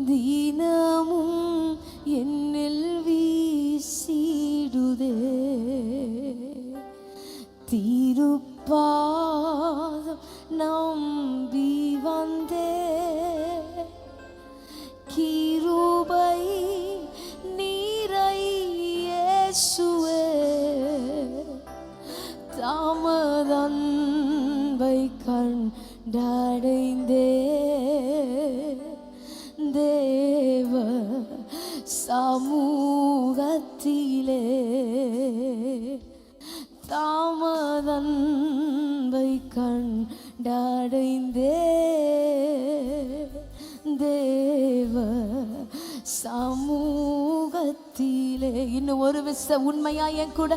தினமும் என்னில் வீசிடுதே திருப்பாதம் நம்பி வந்தே கிருபை நீரை இயேசுவே தாமதன்பை கண்டடைந்தே தேவ சமூகத்திலே தாமதன்பை கண்டடைந்தே தேவ சமூகத்திலே. இன்னும் ஒரு விச உண்மையா என் கூட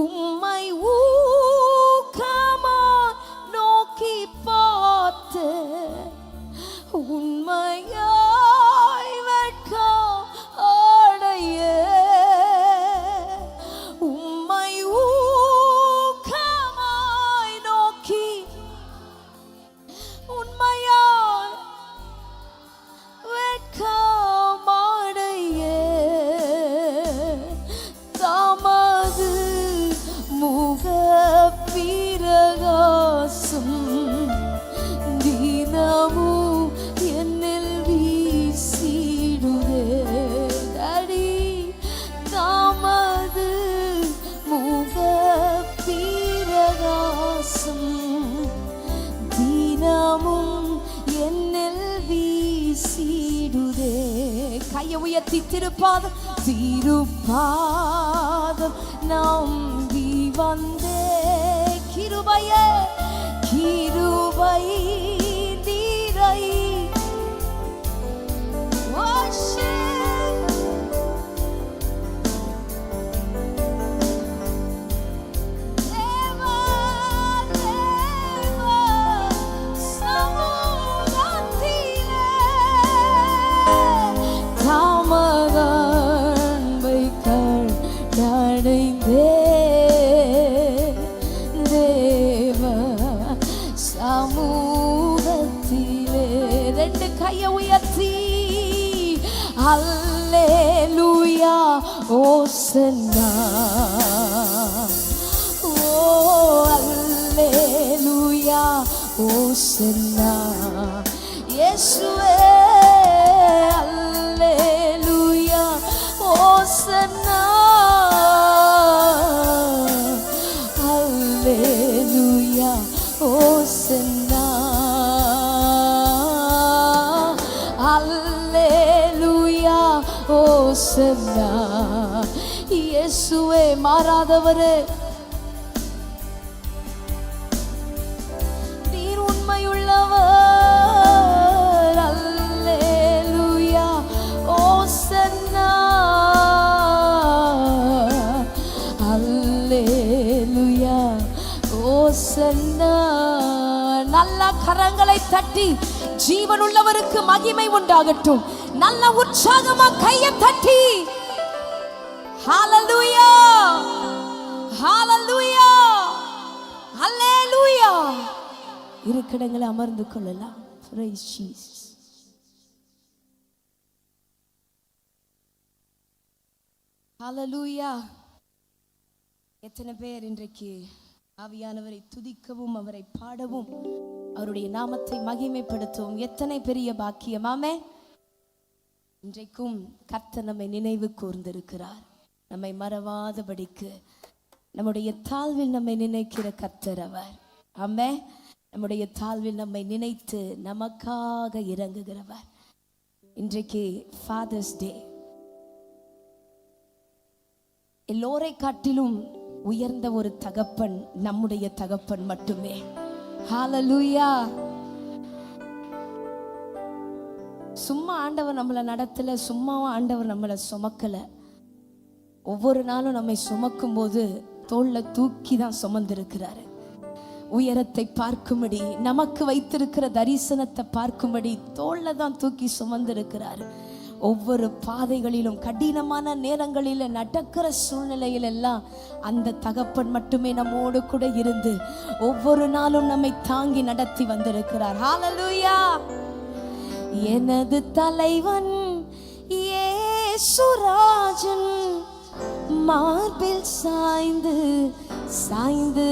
உம்மை ஊக்கமா நோக்கி பார்த்து உண்மையாய் வெட்கம் அடைய உம்மை ஊக்கமாய் நோக்கி உண்மையாய் வெட்கம் அடைய தமது முக பிரகாசம் தினமும் என்னில் வீசிடுதே அடி தமது முக பிரகாசம் தினமும் என்னில் வீசிடுதே. கையை உயர்த்தி திருப்பாதம் திருப்பாதம் நம்பி வந்தே கிருபையே கிருபை நீரை தாமதன்பை கண்டடைந்தே தேவ சமூகத்திலே. ரெண்டு கையை உயர்த்தி அல்லேலூயா ஓசன்னா ஓ அல்லேலூயா ஓசன்னா இயேசுவே அல்லேலூயா ஓசன்னா அல்லேலூயா ஓசன்னா அல்லேலூயா ஓசன்னா இயேசுவே மாறாதவரே நீர் உண்மையுள்ளவர் அல்லேலூயா ஓசன்னா அல்லேலூயா ஓசன்னா. நல்ல கரங்களை தட்டி ஜீவன் உள்ளவருக்கு மகிமை உண்டாகட்டும். நல்ல உற்சாகமா கையை தட்டி ஹalleluya ஹalleluya ஹalleluya இருக்கிடங்களை அமர்ந்து கொள்ளலாம். praise Jesus. ஹalleluya. எத்தனை பேர் இன்றைக்கு ஆவியானவரை துதிக்கவும் அவரை பாடவும் அவருடைய நாமத்தை மகிமைப்படுத்தவும் எத்தனை பெரிய பாக்கியம். ஆமென். இன்றைக்கும் கர்த்தர் நம்மை நினைவு கூர்ந்திருக்கிறார். நம்மை மறவாதபடிக்கு நம்முடைய தாழ்வில் நம்மை நினைக்கிற கர்த்தர் அவர். ஆமென். நம்முடைய தாழ்வில் நம்மை நினைத்து நமக்காக இறங்குகிறவர். இன்றைக்கு ஃபாதர்ஸ் டே. எல்லோரை காட்டிலும் உயர்ந்த ஒரு தகப்பன் நம்முடைய தகப்பன் மட்டுமே. ஹalleluya. சும்மா ஆண்டவர் நம்மளை நடத்தல, சும்மாவும் ஆண்டவர் நம்மளை சுமக்கல. ஒவ்வொரு நாளும் நம்மை சுமக்கும் போது தோள்ல தூக்கி தான் சுமந்திருக்கிறாரு. உயரத்தை பார்க்கும்படி, நமக்கு வைத்திருக்கிற தரிசனத்தை பார்க்கும்படி தோள்ல தான் தூக்கி சுமந்திருக்கிறாரு. ஒவ்வொரு பாதைகளிலும் கடினமான நேரங்களில் நடக்கிற சூழ்நிலையில் எல்லாம் அந்த தகப்பன் மட்டுமே நம்மோடு கூட இருந்து ஒவ்வொரு நாளும் நம்மை தாங்கி நடத்தி வந்திருக்கிறார். ஹalleluya. எனது தலைவன் இயேசுராஜன் மார்பில் சாய்ந்து சாய்ந்து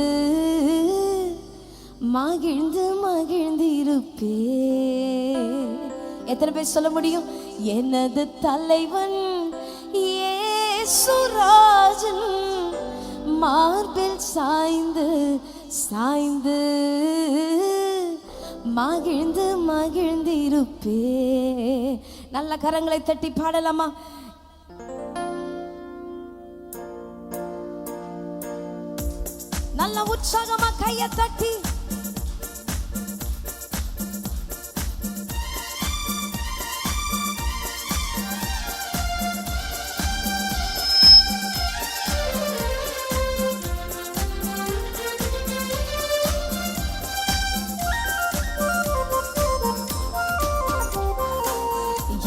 மகிழ்ந்து மகிழ்ந்து இருப்பே. எத்தனை பேர் சொல்ல முடியும்? எனது தலைவன் இயேசுராஜன் மார்பில் சாய்ந்து சாய்ந்து மகிழ்ந்து மகிழ்ந்து இருப்பே. நல்ல கரங்களை தட்டி பாடலாமா? நல்ல உற்சாகமா கையை தட்டி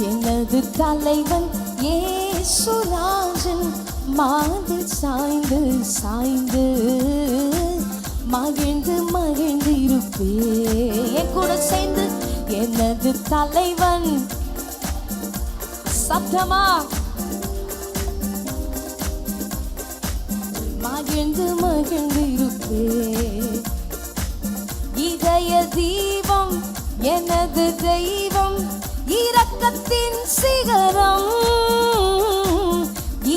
எனது தலைவன் இயேசுராஜன் மார்பில் சாய்ந்து சாய்ந்து மகிழ்ந்து மகிழ்ந்து இருப்பே. என் கூட சேர்ந்து எனது தலைவன் சத்தமா மகிழ்ந்து மகிழ்ந்து இருப்பே. இதய தீபம் எனது தெய்வம் இரக்கத்தின் சிகரம்.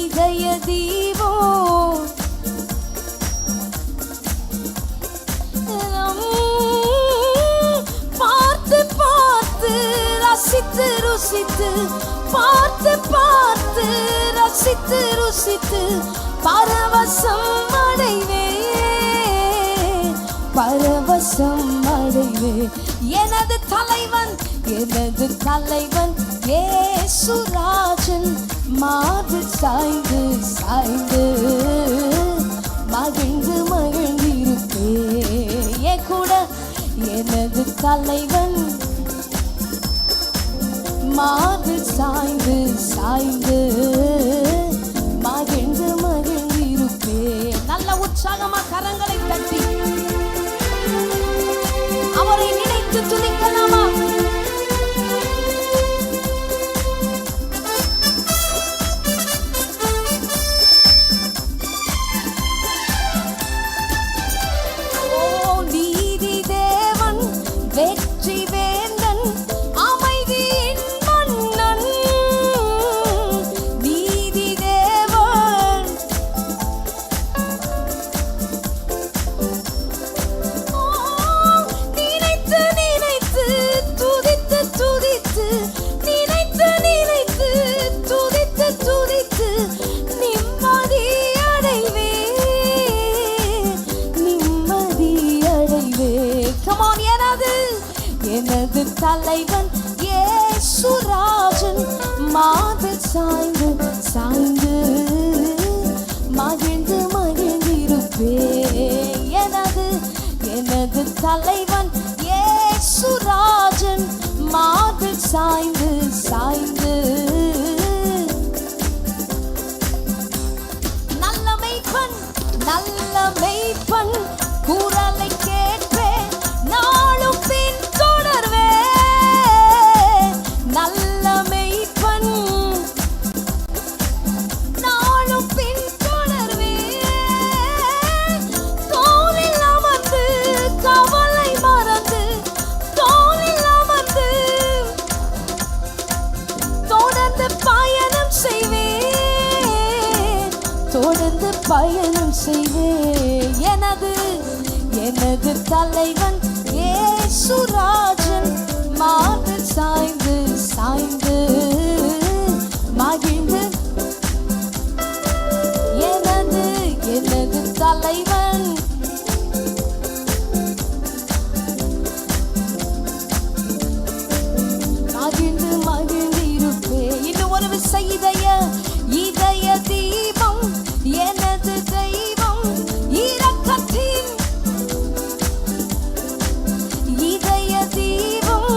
இதய தீபம் பார்த்து பார்த்து ரசித்து ருசித்து பார்த்து பார்த்து ரசித்து ருசித்து பரவசம் அடைவே பரவசம் அடைவே. எனது தலைவன் எனது தலைவன் இயேசுராஜன் மார்பில் சாய்ந்து சாய்ந்து மகிழ்ந்து மகிழ்ந்து இருப்பே. என் கூட எனது தலைவன் மார்பில் சாய்ந்து சாய்ந்து மகிழ்ந்து மகிழ்ந்து இருப்பே. நல்ல உற்சாகமா கரங்களை தட்டி அவரை நினைத்து துதிக்கலாமா? வெற்றி வேந்தன் அமைதியின் மன்னன் நீதி தேவன். நினைத்து நினைத்து துதித்து துதித்து நினைத்து நினைத்து துதித்து துதித்து நிம்மதி அடைவே நிம்மதி அடைவே. Come on, எனது தலைவன் இயேசுராஜன் மார்பில் சாய்ந்து சாய்ந்து மகிழ்ந்து மகிழ்ந்து இருப்பே. எனது தலைவன் இயேசுராஜன் மார்பில் சாய்ந்து சாய்ந்து நல்ல மெய்ப்பன் குரலை கேட்பே நாளும் பின் தொடர்வே. நல்ல மெய்ப்பன் நாளும் பின் தொடர்வே. தோளில் அமர்ந்து கவலை மறந்து தோளில் அமர்ந்து தொடர்ந்து பயணம் செய்வே தொடர்ந்து பயணம் செய்வே. எனது தலைவன் இயேசுராஜன் மார்பில் சாய்ந்து சாய்ந்து மகிழ்ந்து. எனது தலைவன் மகிழ்ந்து மகிழ்ந்து இருப்பே. இன்னும் ஒரு விசை இதய தீபம் எனது தெய்வம் இரக்கத்தின் இதய தீபம்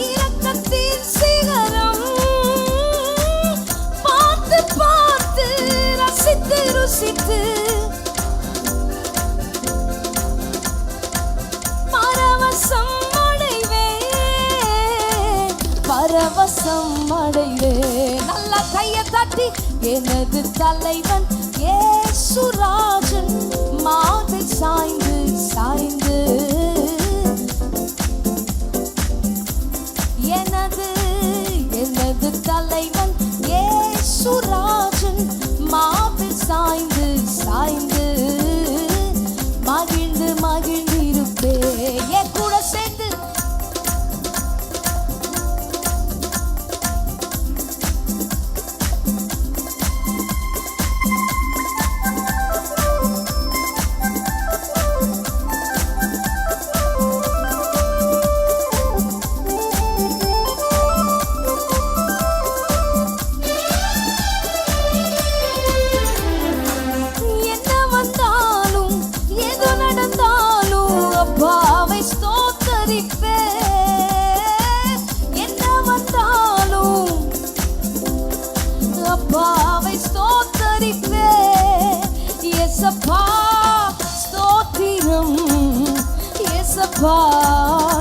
இரக்கத்தின் சிகரம். பார்த்து பார்த்து ரசித்து ருசித்து பரவசம் அடைவே பரவசம் அடைவே. நல்ல கையை தட்டி எனது தலைவன் இயேசுராஜன் மார்பில் சாய்ந்து சாய்ந்து எனது தலைவன் இயேசுராஜன் மார்பில் சாய்ந்து சாய்ந்து மகிழ்ந்து மகிழ்ந்து இருப்பே. என் கூட சேர்ந்து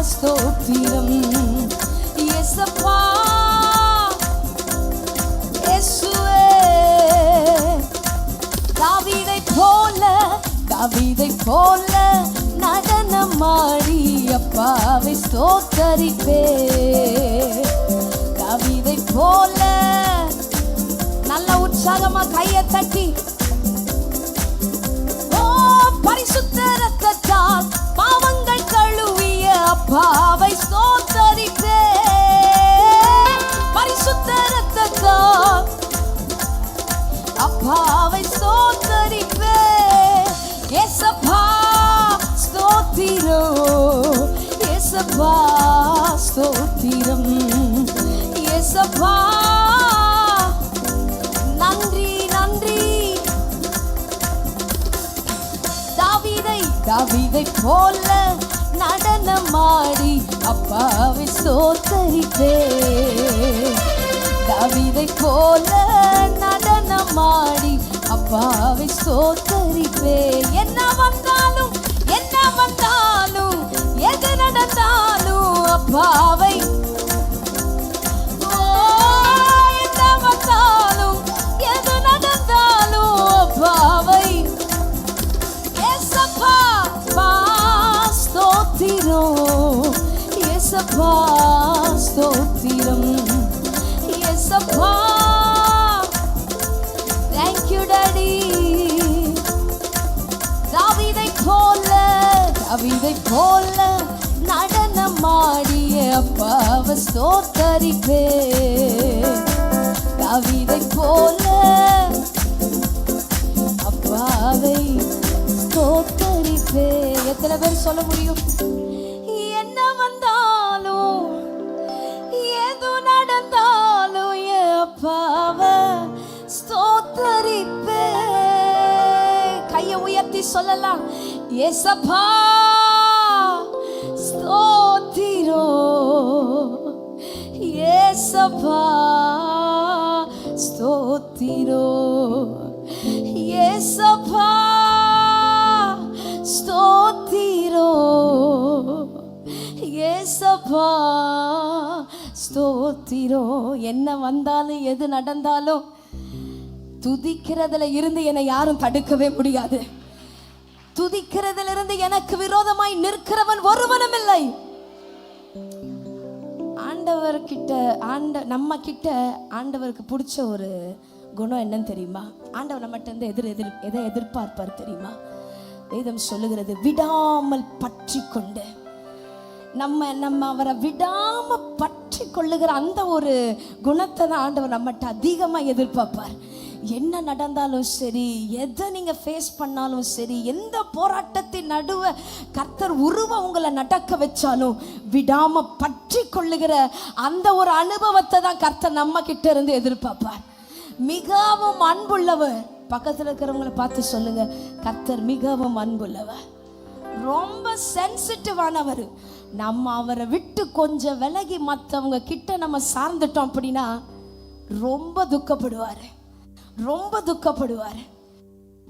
ஸ்தோத்திரம் இயேசப்பா இயேசுவே. தாவீதை போல நடனமாடி அப்பாவை ஸ்தோத்தரிப்பே. தாவீதை போல நல்ல உற்சாகமா கையை தட்டி பரிசுத்த இரத்தத்தால் பாவங்கள் கழுவிய அப்பாவை ஸ்தோத்தரிப்பே. பரிசுத்த இரத்தத்தால் அப்பாவை ஸ்தோத்தரிப்பே. இயேசப்பா ஸ்தோத்திரம் இயேசப்பா ஸ்தோத்திரம் இயேசப்பா நன்றி நன்றி. தாவீதை போல நடனமாடி அப்பாவை ஸ்தோத்தரிப்பே. தாவீதை போல நடனமாடி அப்பாவை ஸ்தோத்தரிப்பே. என்ன வந்தாலும் எது நடந்தாலும் அப்பாவை என்ன வந்தாலும் எது நடந்தாலும் அப்பாவை இயேசப்பா ஸ்தோத்திரம் இயேசப்பா. Thank you daddy. தாவீதை போல நடனமாடிய அப்பாவை ஸ்தோத்தரிப்பே. தாவீதை போல அப்பாவை ஸ்தோத்தரிப்பே. எத்தனை பேர் சொல்ல முடியும்? என்ன வந்தாலும் எது நடந்தாலும் அப்பாவை ஸ்தோத்தரிப்பே. கையை உயர்த்தி சொல்லலாம். இயேசப்பா ஸ்தோத்திரம் இயேசப்பா ஸ்தோத்திரம் இயேசப்பா ஸ்தோத்திரம் இயேசப்பா ஸ்தோத்திரம். என்ன வந்தாலும் எது நடந்தாலும் துதிக்கிறதுல இருந்து என்னை யாரும் தடுக்கவே முடியாது. துதிக்கிறதுல இருந்து எனக்கு விரோதமாய் நிற்கிறவன் ஒருவனும் இல்லை. நம்ம கிட்ட ஆண்டவருக்கு பிடிச்ச ஒரு குணம் என்னன்னு தெரியுமா? ஆண்டவர் நம்மகிட்ட இருந்து எதை எதிர்பார்ப்பார் தெரியுமா? வேதம் சொல்லுகிறது, விடாமல் பற்றி கொண்டு நம்ம அவரை விடாம பற்றி கொள்ளுகிற அந்த ஒரு குணத்தை தான் ஆண்டவர் நம்மகிட்ட அதிகமாக எதிர்பார்ப்பார். என்ன நடந்தாலும் சரி, எதை நீங்க ஃபேஸ் பண்ணாலும் சரி, எந்த போராட்டத்தின் நடுவே கர்த்தர் உங்களை நடக்க வச்சாலும் விடாம பற்றி கொள்ளுகிற அந்த ஒரு அனுபவத்தை தான் கர்த்தர் நம்ம கிட்ட இருந்து எதிர்பார்ப்பார். மிகவும் அன்புள்ளவர். பக்கத்தில் இருக்கிறவங்களை பார்த்து சொல்லுங்க, கர்த்தர் மிகவும் அன்புள்ளவர், ரொம்ப சென்சிட்டிவானவர். நம்ம அவரை விட்டு கொஞ்சம் விலகி மற்றவங்க கிட்ட நம்ம சார்ந்துட்டோம் அப்படின்னா ரொம்ப துக்கப்படுவார்.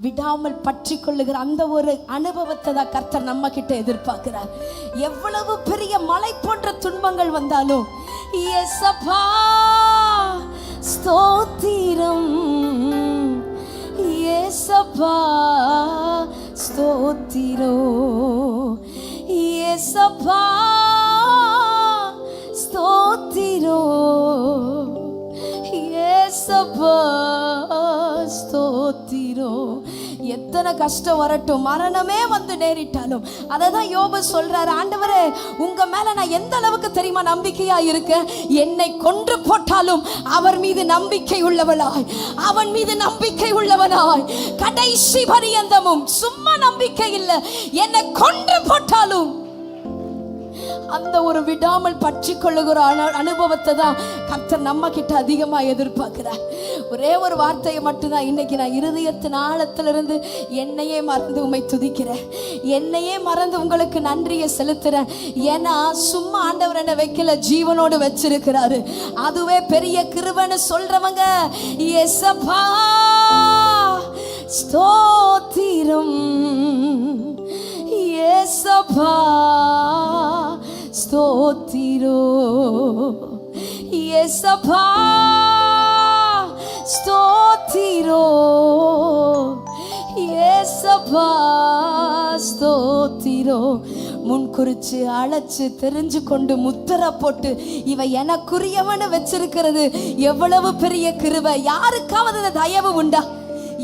விடாமல் பற்றி கொள்ளுகிற அந்த ஒரு அனுபவத்தை தான் கர்த்தர் நம்ம கிட்ட எதிர்பார்க்கிறார். எவ்வளவு பெரிய மலை போன்ற துன்பங்கள் வந்தாலும் இயேசப்பா ஸ்தோத்திரம், இயேசப்பா ஸ்தோத்திரம், இயேசப்பா ஸ்தோத்திரம், இயேசப்பா ஸ்தோத்திரம். எத்தனை கஷ்டம் வரட்டும், மரணமே வந்து நேரிட்டாலும் அதை தான் யோபு சொல்றாரு, ஆண்டவரே உங்க மேல நான் எந்த அளவுக்கு தெரியுமா நம்பிக்கையா இருக்கேன், என்னை கொன்று போட்டாலும் அவர் மீது நம்பிக்கை உள்ளவளாய், அவன் மீது நம்பிக்கை உள்ளவனாய் கடைசி பரியந்தமும். சும்மா நம்பிக்கை இல்லை, என்னை கொன்று போட்டாலும் அந்த ஒரு விடாமல் பற்றி கொள்ளுகிற அனுபவத்தை தான் கர்த்தர் நம்ம கிட்ட அதிகமா எதிர்பார்க்கிறார். ஒரே ஒரு வார்த்தையை மட்டும்தான் இன்னைக்கு நான் இருதயத்தின் ஆழத்திலிருந்து என்னையே மறந்து உம்மை துதிக்கிறேன், என்னையே மறந்து உங்களுக்கு நன்றியை செலுத்துறேன். ஏன்னா சும்மா ஆண்டவர் என்ன வைக்கல, ஜீவனோடு வச்சிருக்கிறாரு. அதுவே பெரிய கிருபைன்னு சொல்றவங்க இயேசப்பா ஸ்தோத்திரம், இயேசப்பா ஸ்தோத்திரோ, இயேசப்பா ஸ்தோத்திரோ, இயேசப்பா ஸ்தோத்திரோ. முன்குறிச்சு அழைச்சு தெரிஞ்சு கொண்டு முத்திரை போட்டு இவ எனக்குரியவனு வச்சிருக்கிறது எவ்வளவு பெரிய கிருபை. யாருக்காவது இந்த தயவு உண்டா?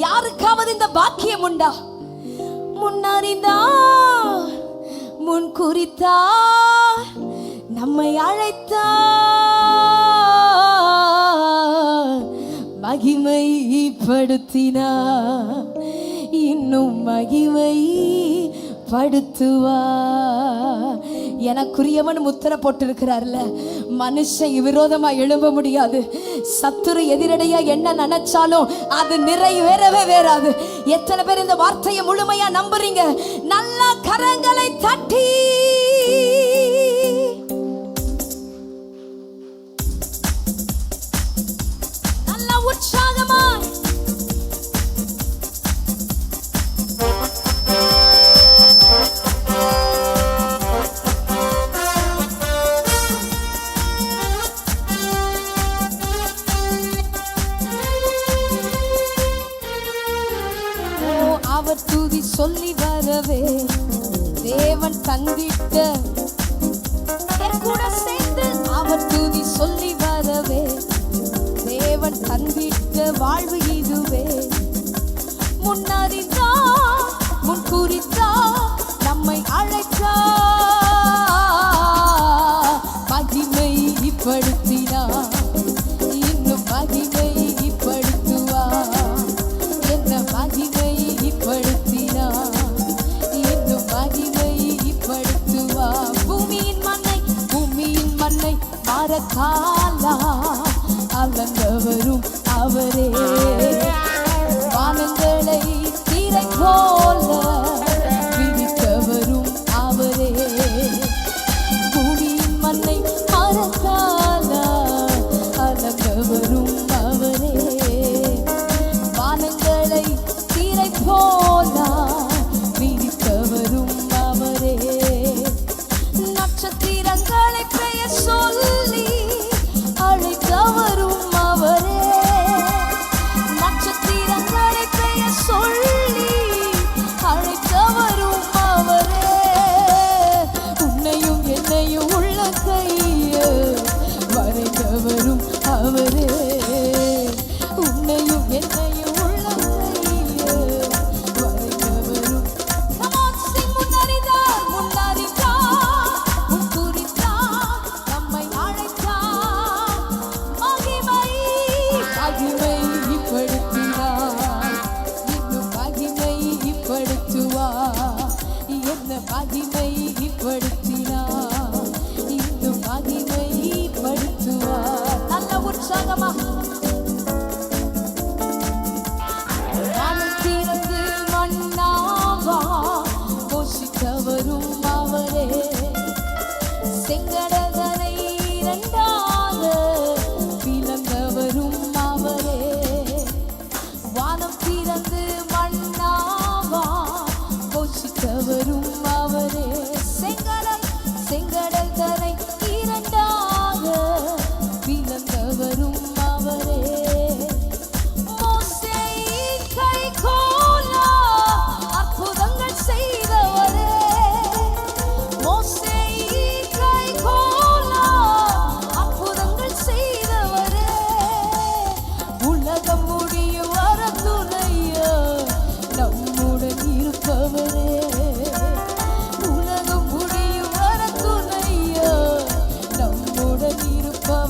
யாருக்காவது இந்த பாக்கியம் உண்டா? முன்னறிந்தார், முன் குறித்தார், நம்மை அழைத்தார், மகிமைப்படுத்தினார், இன்னும் மகிமைப்படுத்துவார். எனக்குரியவன் முத்திரை போட்டிருக்கிறார்ல, மனுஷன் விரோதமா எழும்ப முடியாது. சத்துரு எதிரடையா என்ன நினைச்சாலும் அது நிறைவேறவே வேறாது. எத்தனை பேர் இந்த வார்த்தையை முழுமையா நம்புறீங்க? நல்ல கரங்களை தட்டி நல்ல உற்சாகமா அவர் துதி சொல்லி வரவே தேவன் தந்திட்ட கூட சேர்ந்து அவர் துதி சொல்லி வரவே தேவன் தந்திட்ட வாழ்வு இதுவே. முன்னறிந்தா, முன் குறித்தா, நம்மை அழைத்தா, மகிமைப்படுத்தினா, இன்னும் மகிமைப்படுத்துவா, என்ன மகிமைப்படுத்தினா, இன்னும் மகிமைப்படுத்துவா. பூமியின் மண்ணை மரக்காலா அளந்தவரும் அவரே, வானங்களை தீரை போல விரித்தவரும் அவரே. பூமியின் மண்ணை மரக்காலா அளந்தவரும் அவரே, வானங்களை தீரை போல விரித்தவரும் அவரே. நட்சத்திரங்களை பெயர் சொல்லி அழைத்தவரும் அவரே, நட்சத்திரங்களை பெயர் சொல்லி அழைத்தவரும் அவரே. உன்னையும் என்னையும் உள்ள கைய வரைந்தவரும் அவரே, உன்னையும் என்னையும் உள்ள கைய வரைந்தவரும். முன்னறிந்தார், முன் குறித்தார், நம்மை அழைத்தார், மகிமைப்படுத்தினார், இன்னும் மகிமைப்படுத்துவார், என்ன மகிமைப்படுத்தினார், இன்னும் மகிமைப்படுத்துவார். நல்ல உற்சாகமா வானம் திறந்து மண்ணாவா போஷித்தவரும் அவரே, செங்கடதனை இரண்டாக பிளந்தவரும் அவரே. வானம் திறந்து மண்ணா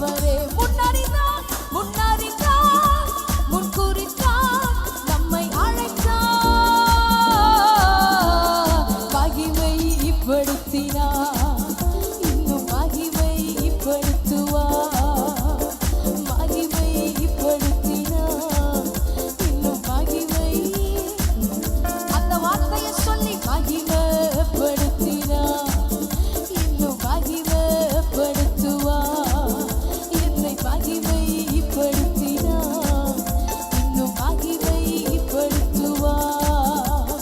அவரே முன்னறிந்தார் முன்னறிந்தார் முன்குறித்தார் நம்மை அழைத்தார் மகிமை படுத்தினார் இன்னும் மகிமை படுத்துவார் மகிமை படுத்தினார் இன்னும் மகிமை அந்த வார்த்தையை சொல்லி மகிமை படுத்தினார் இன்னும் மகிமை படுத்துவார் என்னை மகிமை படுத்தினார் இன்னும் மகிமை படுத்துவார்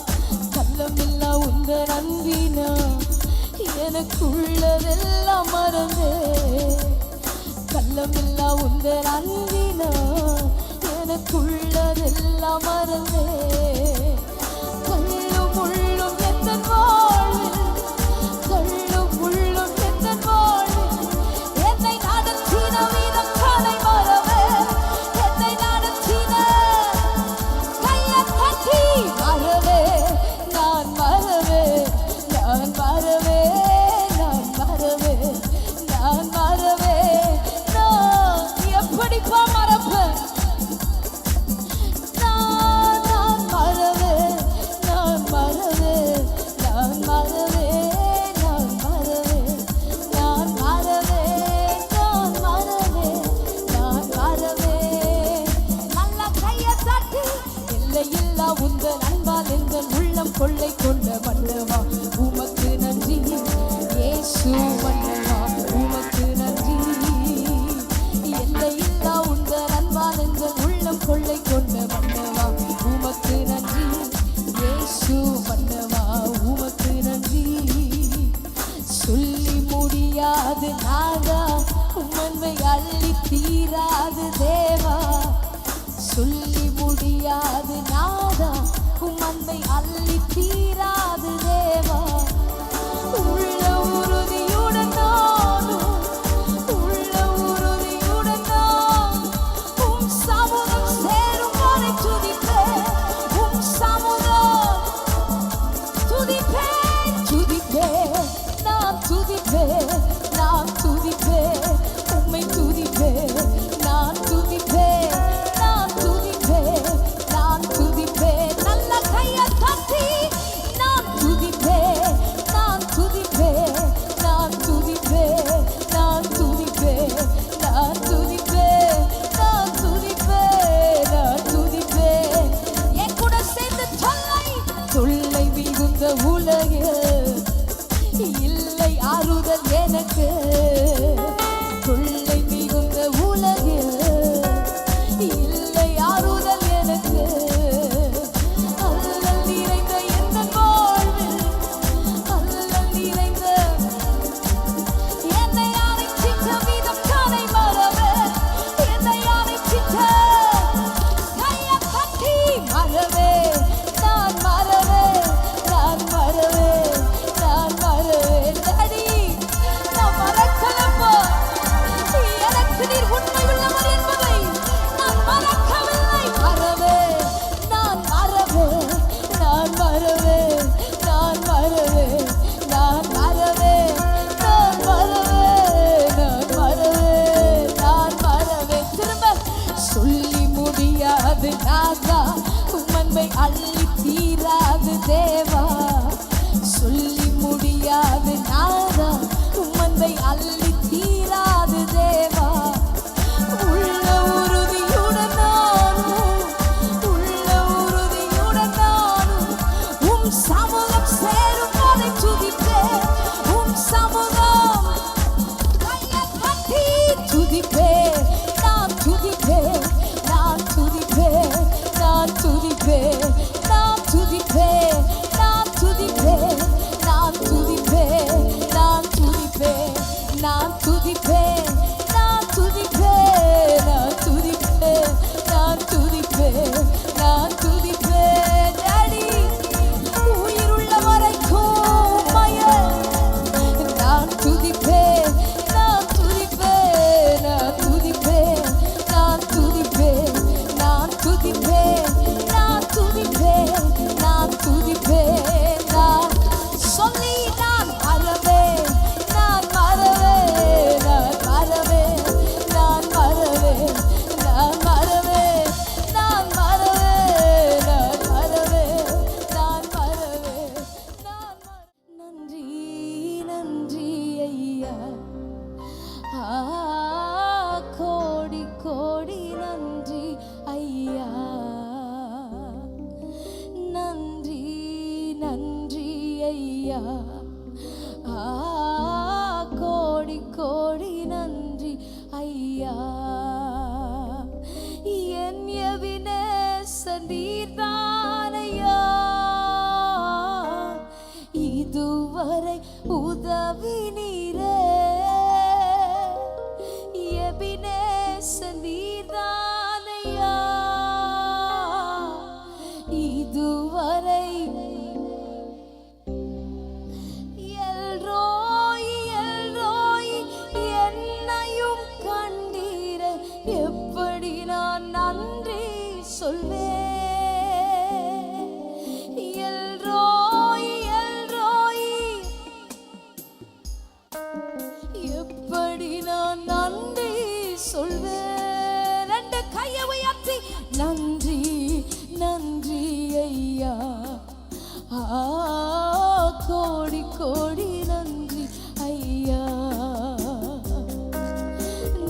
கள்ளமில்லா உந்த நம்பினா எனக்குள்ளதெல்லாம் மறந்தே கள்ளமில்லா உந்த நம்பினா எனக்குள்ளதெல்லாம் மறந்தே கள்ளும் உள்ளும் எந்த வாழ்வில் கள்ளும் உள்ளும் எந்த வாழ்வில் என்னை நடத்தின வீதம் காலை மறவே என்னை நடத்தின கையை தட்டி மறவே நான் மறவே நான் மறவே நான் மறவே நான் மறவே நான் எப்படிப்பா மறப்பேன் நான் மறவே நான் மறவே நான் மறவே நான் மறவே நான் மறவே நான் மறவே நான் மறவே நல்ல கையை தட்டி எல்லையில்லா உந்தன் அன்பால் எங்கள் உள்ளம் கொள்ளை கொண்ட மன்னவா உமக்கு நன்றி இயேசு மன்னவா உமக்கு நன்றி எல்லையில்லா உந்தன் அன்பால் எங்கள் உள்ளம் கொள்ளை கொண்ட மன்னவா உமக்கு நன்றி இயேசு மன்னவா உமக்கு நன்றி சொல்லி முடியாது நாதா உம்மை அள்ளி தீராது தேவா சொல்லி முடியாது நாதா உம்மை அள்ளி தீராது தேவா உள்ள உறுதியுடன் நானும் உள்ள உறுதியுடன் நான் உம் சமூகம் சேரும் வரை துதிப்பேன் உம் சமூகம் துதிப்பேன் துதிப்பேன் நான் துதிப்பேன் நான் துதிப்பேன் உம்மை துதிப்பேன் நான் துதிப்பேன் நான் துதிப்பேன் நான் துதிப்பேன் நல்ல கையை தட்டி நான் துதிப்பேன் நான் துதிப்பேன் நான் துதிப்பேன் நான் துதிப்பேன் நான் துதிப்பேன் நான் துதிப்பேன் நான் துதிப்பேன் என் கூட சேர்ந்து தொல்லை மிகுந்த உலகில் இல்லை ஆறுதல் எனக்கு தொல்லை மிகுந்த உலகில் இல்லை ஆறுதல் எனக்கு அல்லல் நிறைந்த எந்த வாழ்வில் அல்லல் நிறைந்த என்னை அழைச்சிட்ட வீதம் காலை மறவே என்னை அழைச்சிட்ட கையை தட்டி மறவே நான் மறவே நான் மறவே நான் மறவே டாடி நான் மறக்கலப்பா எனக்கு நீர் உண்மை உள்ளவர் என்பதை நான் மறக்கவில்லை மறவே நான் மறவே நான் மறவே நான் மறவே நான் மறவே நான் மறவே நான் மறவே நான் மறவே திரும்ப சொல்லி முடியாது நாதா உம்மை அள்ளி தீராது தேவா சொல்லி முடியாது நாதா உம்மை அள்ளி தீராது தேவா உள்ள உறுதியுடன் நானும் உள்ள உறுதியுடன் நானும் உம் சமூகம் சேரும் வரை துதிப்பேன் உம் சமூகம் கையை தட்டி துதிப்பேன் நான் துதிப்பேன் நான் துதிப்பேன் நான் துதிப்பேன் நான் ஐயா. கோடி கோடி நன்றி ஐயா. என் எபினேசர் நீர்தான் ஐயா. இதுவரை உதவி நீரே. எபினேசர் நீர்தான் ஐயா. இதுவரை எல்ரோய் எல்ரோய் என்னையும் கண்டீரே. எப்படி நான் நன்றி சொல்வேன். எல்ரோய் எல்ரோய் எப்படி நான் நன்றி சொல்வேன். ரெண்டு கையை உயர்த்தி நன்றி நன்றி ஐயா. கோடி கோடி நன்றி ஐயா.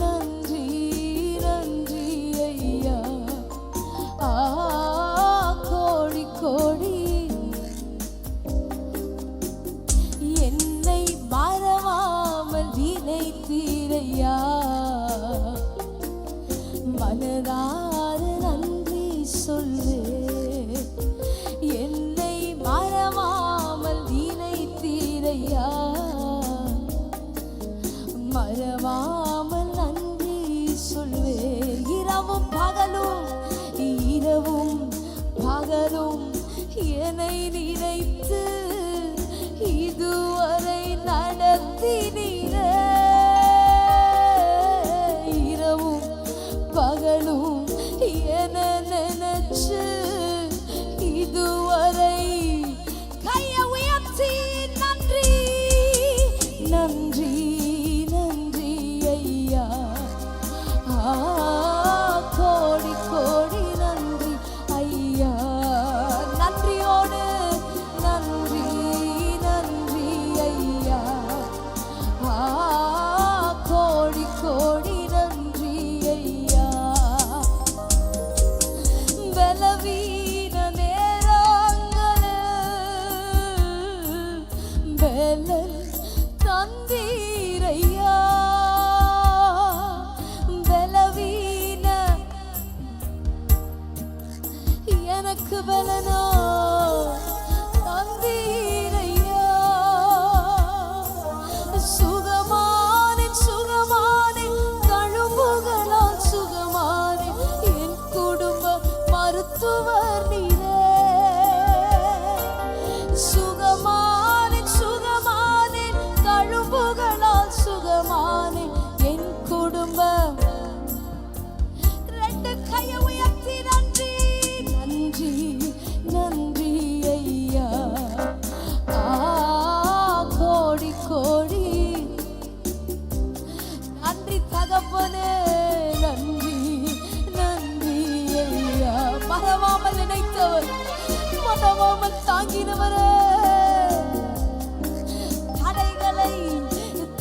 நன்றி நன்றி ஐயா. கோடி கோடி. என்னை மறவாமல் நினைத்தீரையா. மனதார நன்றி சொல்வே. என்னை மறவாமல் நினைத்தீரையா. மறவாமல் நன்றி சொல்வே. இரவும் பகலும் இரவும் பகலும் என்னை நினைத்து இதுவரை நடத்தினீரே. இரவும் பகலும் என நினைச்சு இதுவரை கையை உயர்த்தி நன்றி நன்றி நன்றி ஐயா. கோடி கோடி நன்றி ஐயா. நன்றியோடு நன்றி நன்றி ஐயா. கோடி கோடி நன்றி ஐயா. பலவீன நேரங்களில் பலன் தந்தீரையா. பலவீன எனக்கு பலனோ தந்தீரையா. சுகமானேன் சுகமானேன் தழும்புகளால் சுகமானேன். என் குடும்ப மருத்துவர் நீரே. சுகமானேன் சுகமானேன் தழும்புகளால் சுகமானேன். என் குடும்ப ரெண்டு கையை உயர்த்தி நன்றி நன்றி நன்றி ஐயா. கோடி கோடி நன்றி தகப்பனே. நன்றி நன்றி ஐயா. மறவாமல் நினைத்தவர் மறவாமல் தாங்கினவரே. தடைகளை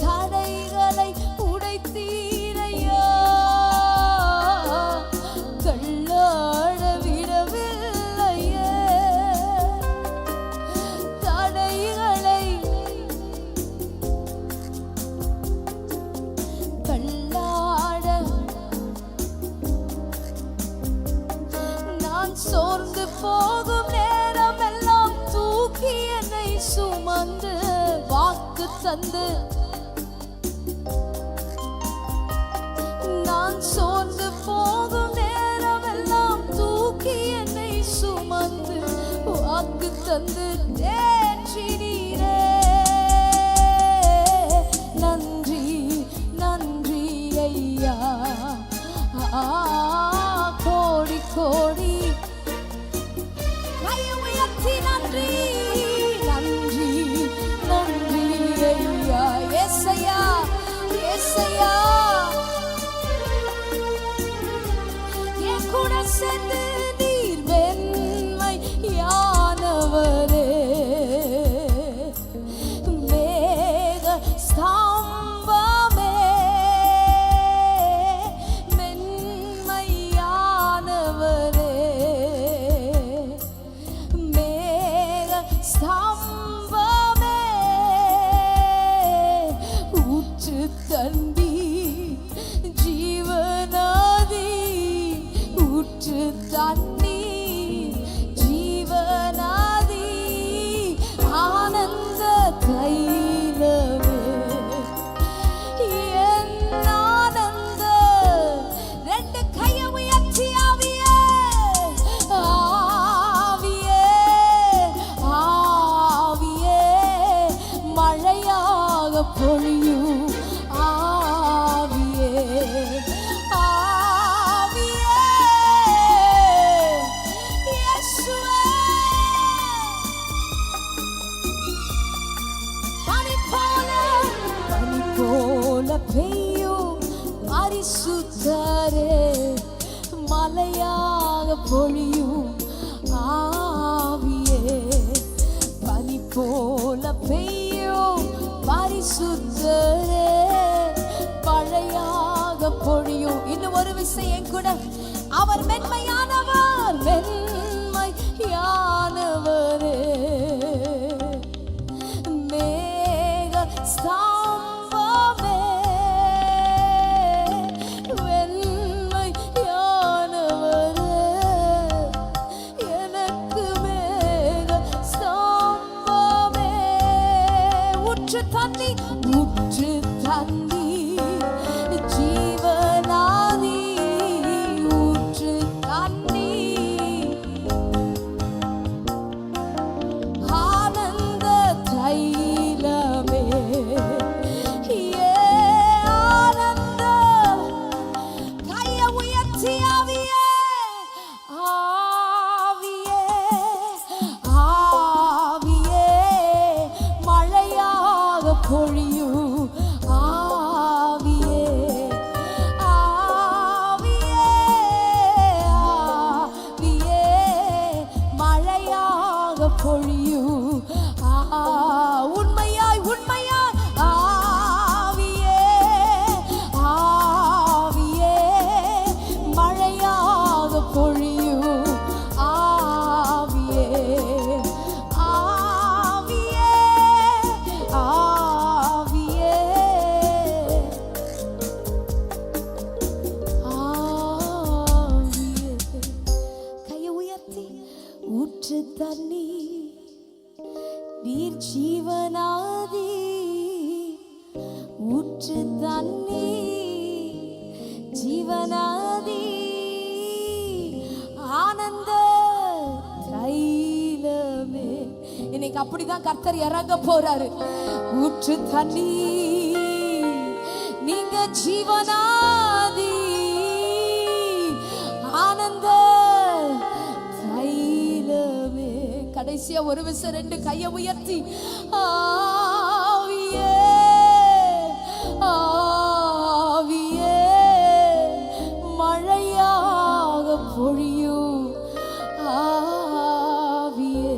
தடைகளை உடைத்தீரையா. கள்ளாட விடவில்லையே. தடைகளை கள்ளாட நான் சோர்ந்து போகும் நேரம் எல்லாம் தூக்கி என்னை சுமந்து வாக்கு தந்து. நான் சோர்ந்து போகும் நேரம் எல்லாம் தூக்கி என்னை சுமந்து வாக்கு தந்து தேற்றினீரே. நன்றி நன்றி ஐயா. கோடி கோடி கையை உயர்த்தி நன்றி நன்றி நன்றி ஐயா. ஏசையா ஏசையா. என் கூட சேர்ந்து நீர் வெண்மை யானவரே. மேக ஸ்தம்பமே மென்மையானவரே. மழையாக பொழியும் ஆவியே, பனி போல பெய்யும் பரிசுத்தரே, மழையாக பொழியும். இன்னும் ஒரு விஷயம் கூட, அவர் மென்மையானவர், மென்மையானவரே, மேக ஸ்தம்பமே, வெண்மையானவரே, எனக்கு மேக ஸ்தம்பமே, ஊற்று தண்ணி, ஊற்று தண்ணி, ஜீவனாதி, ஊற்று தண்ணி, ஆனந்த தைலமே, ஆனந்த. கையை உயர்த்தி ஆவியே, ஆவியே, ஆவியே, மழையாக பொழியும் ஆவியே, ஆவியே, ஆவியே, மழையாக பொழியும் உண்மையாய், உண்மையாய், ஆவியே, ஆவியே, மழையாக பொழியும் ஆவியே, ஆவியே, ஆவியே, ஆவியே. கையை உயர்த்தி, ஊற்று தண்ணி, நீர் ஜீவனாதி, ஊற்று தண்ணி, ஜீவனாதி, ஆனந்த தைலமே. இன்னைக்கு அப்படிதான் கர்த்தர் இறங்க போறாரு. ஊற்று தண்ணி, நீங்க ஜீவனாதி, ஆனந்த தைலமே. கடைசியா ஒரு விஷயம், ரெண்டு கையை உயர்த்தி, ஆவியே, ஆவியே, மழையாக பொழியும் ஆவியே,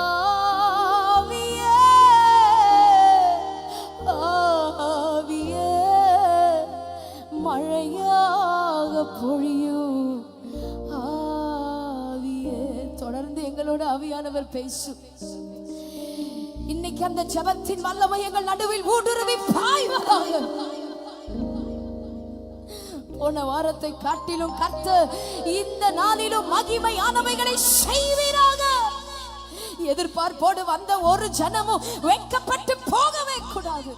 ஆவியே, ஆவியே, மழையாக பொழியும் ஆவியே. தொடர்ந்து எங்களோட ஆவியானவர் பேசும். இன்னைக்கு அந்த ஜெபத்தின் வல்லமை எங்கள் நடுவில் ஊடுருவி பாய்வதாக. போன வாரத்தை காட்டிலும் கர்த்தர் இந்த நாளிலும் மகிமையானவைகளை செய்வீராக. எதிர்பார்ப்போடு வந்த ஒரு ஜனமும் வெட்கப்பட்டு போகவே கூடாது.